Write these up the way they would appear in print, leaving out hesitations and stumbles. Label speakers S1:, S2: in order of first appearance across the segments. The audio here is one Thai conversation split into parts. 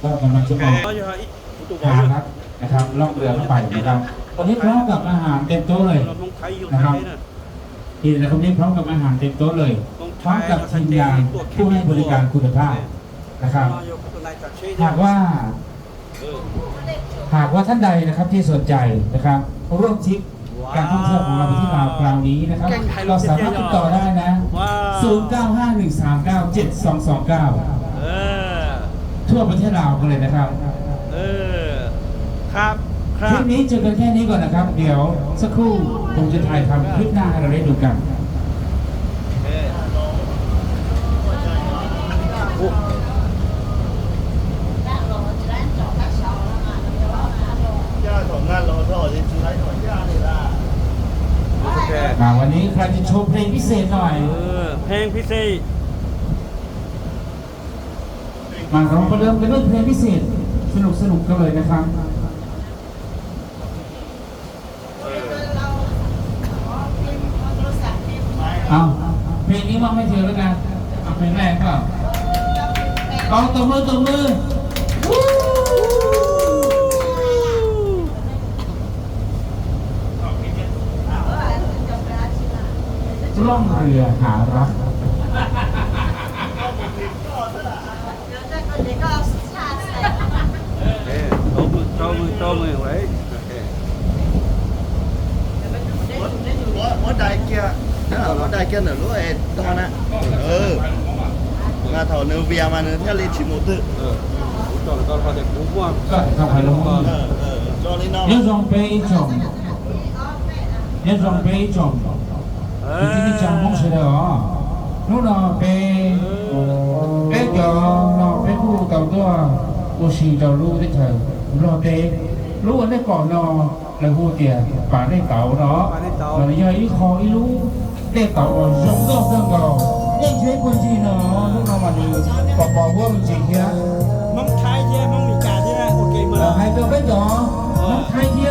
S1: ก็กำลังจะออกหารักนะครับล่องเรือเข้าไปนะครับตอนนี้พร้อมกับอาหารเต็มโต๊ะเลยนะครับที่นะครับนี้พร้อมกับอาหารเต็มโต๊ะเลยพร้อมกับทีมงานผู้ให้บริการคุณภาพนะครับหากว่าท่านใดนะครับที่สนใจนะครับร่วมทริปการท่องเที่ยวของเราที่ลาวคราวนี้นะครับเราสามารถติดต่อได้นะ0951397229ทั่วประเทศลาวกันเลยนะครับ
S2: ครับ
S1: คลิปนี้เจอกันแค่นี้ก่อนนะครับเดี๋ยวสักครู่ผมจะถ่ายทำคลิปหน้าให้เราได้ดูกันวันนี้ใครจะโชว์เพลงพิเศษหน่อย
S2: เพลงพิเศษ
S1: มาเราประเดิมกันด้วยเพลงพิเศษสนุกกันเลยนะครับเอาเพลงนี้มาไม่เจอแล้วกันเอาเพลงแรกเปล่าเอาตัวมือล่องเรือหารัก
S2: โต้มือไว้
S3: món đại kia đó là món đại kia nở lúa ấy to nè là thầu nửa bia mà nửa theo lên chỉ một tự
S2: cho là con phải cúng qua
S1: không phải đúng không
S3: cho lên nó
S1: nhớ dòng bê chồng thì cái chồng không sẽ đó lúc nào bê cho nó bê khu tàu tua ô xì tàu lưu đấy trời lo bê lúc ở đây còn nó là khu tiền bà đây tàu đó là giờ ý khó ý lú đây tàu còn giống đâu đâu cầu nhưng chế quân gì nó lúc nào mà đi bỏ quân gì kia
S2: mong thái chứ mong mỹ cả chứ ok mà
S1: hai đứa biết đó mong thái chứ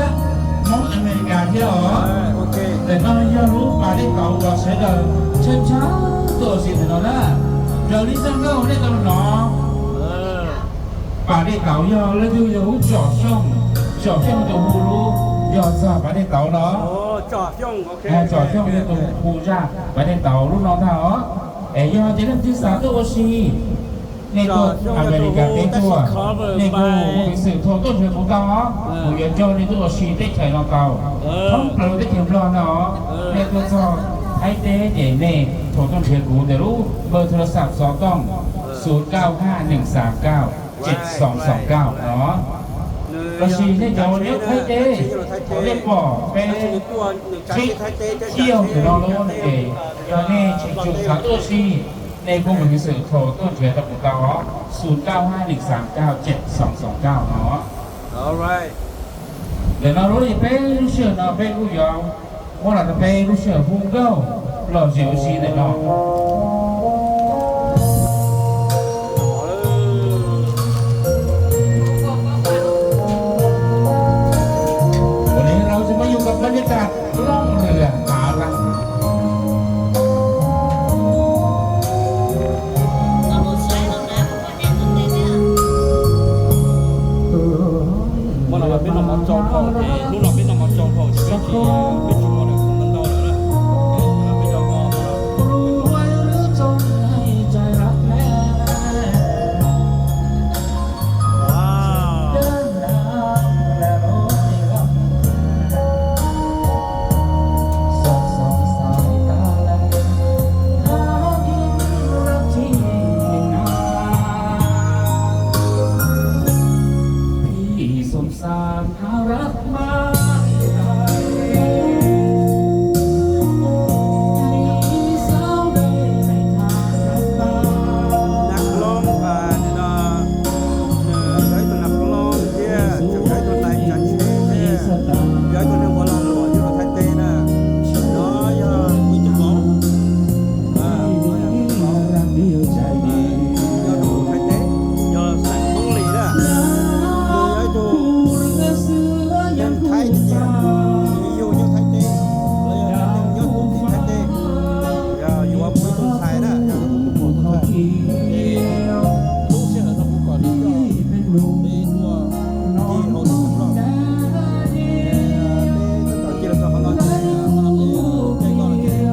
S1: mong America chứ đó
S2: ok
S1: để nó giờ lú bà đây tàu và sẽ là chân cháo tổ gì thì nó đó giờ đi sang đâu đây tàu nó bà đây tàu giờ lấy đưa giờ hút giỏ xong từ hù lú giờ ra bà đây tàu đó
S2: trò xong ok
S1: trò xong từ hù ra bà đây tàu lúc nó thảo ấy giờ chỉ làm thứ sáu tôi oxy nên tôi America tên tôi nên tôi một sự thô tốt chuyện của tao một việc cho nên tôi oxy tích chảy nó tàu không phải tích chảy lo nó nên tôi choให้เต้เดี๋ยวเน่โทรต้นเทียนกูเดี๋ยวรู้เบอร์โทรศัพท์สองต้อง0951397229เนาะเราชีเนี่ยจะเลี้ยงไทยเต้เรียกบ่อเป็นชิเที่ยวเดี๋ยวเราโน้นเอ๋ยอนนี่ชิจุดขาตัวชีในกลุ่มหนังสือโทรต้นเทียนตะกุตาอ๋อ0951397229เนาะ
S2: alright
S1: เดี๋ยวเรารู้อีกเป็นรู้เชื่อเนาะเป็นรู้ยองว่าเราจะไปรู้เชื่อพุ่งเก้าเราเสียวชีได้เนาะวันนี้เราจะมาอยู่กับบรรยากาศล่องเรือหารัก
S2: มันเราเป็นน้ำมันจองเขาลูกเราเป็นน้ำมันจองเขาจะเป็นที่เป็นจุดอ่อนของนั่นเราเลยนะเป็นจองเขา
S1: รวยหรือจนให้ใจรักแม่
S2: ว้าว
S1: เดินทางและรอยรักสอดส่องสายตาและหากินรักที่นานพี่สงสารหารักมาค
S2: đi thua đi hậu thủ rồi tất cả kia là sao không nói làm đi cái con là kia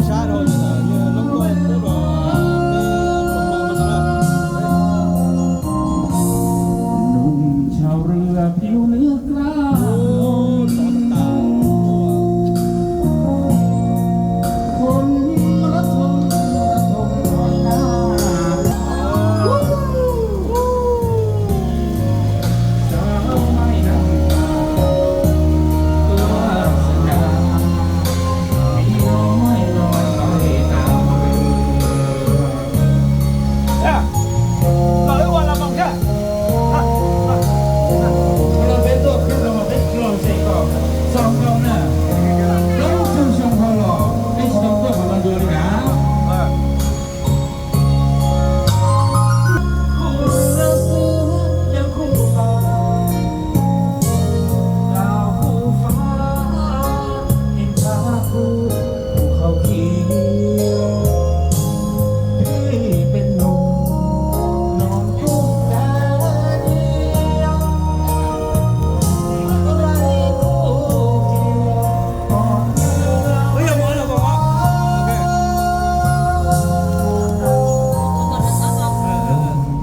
S2: sát thôi là như lúc tôi cũng rồi bên lồng mong mà sao
S1: หนุ่มชาวเรือผิวเนื้อกล้า คนระทมลอยหน้าสาวไม่นำตัวสนามีน้อยลอยไปตามเรือ
S2: Nói qua là vòng kia.
S1: เราเป็นตัวขึ้นเรามาเป็นกลองเสกก่อนสองกลองน่ะแล้วจุ่มชงเขาหล่อไอ้สองตัวของมันดูเลยนะคู่เราเสือยังคู่ฟ้าดาวคู่ฟ้าอินทราคู่เขาเขียวพี่เป็นหนุ่มนอนอยู่แดนเดียว ไรคู่เกี่ยวก่อนเรือ
S2: Bây giờ mới là vòng á. Ok.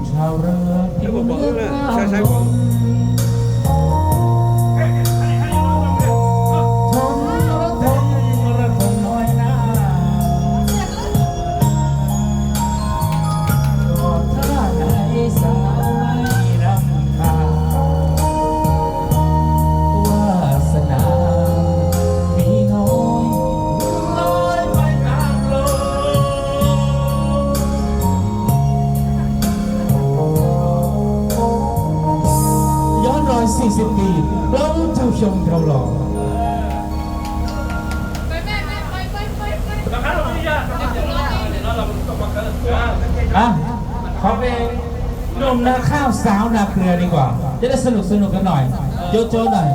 S1: ชาวเรือผิวเนื้อกล้า
S2: ใช่ๆผม
S1: ทนระทมน้อยหน้าก็ถ้าไหนสายรำคาญวาสนามีน้อยลอยไปตามลม ย้อนรอย 40 ปีเราเจ้าชมเราหล่ออ่ะขอเป็นหนุ่มนาข้าวสาวนาเกลือดีกว่า จะได้สนุกกันหน่อย โจโจ้หน่อย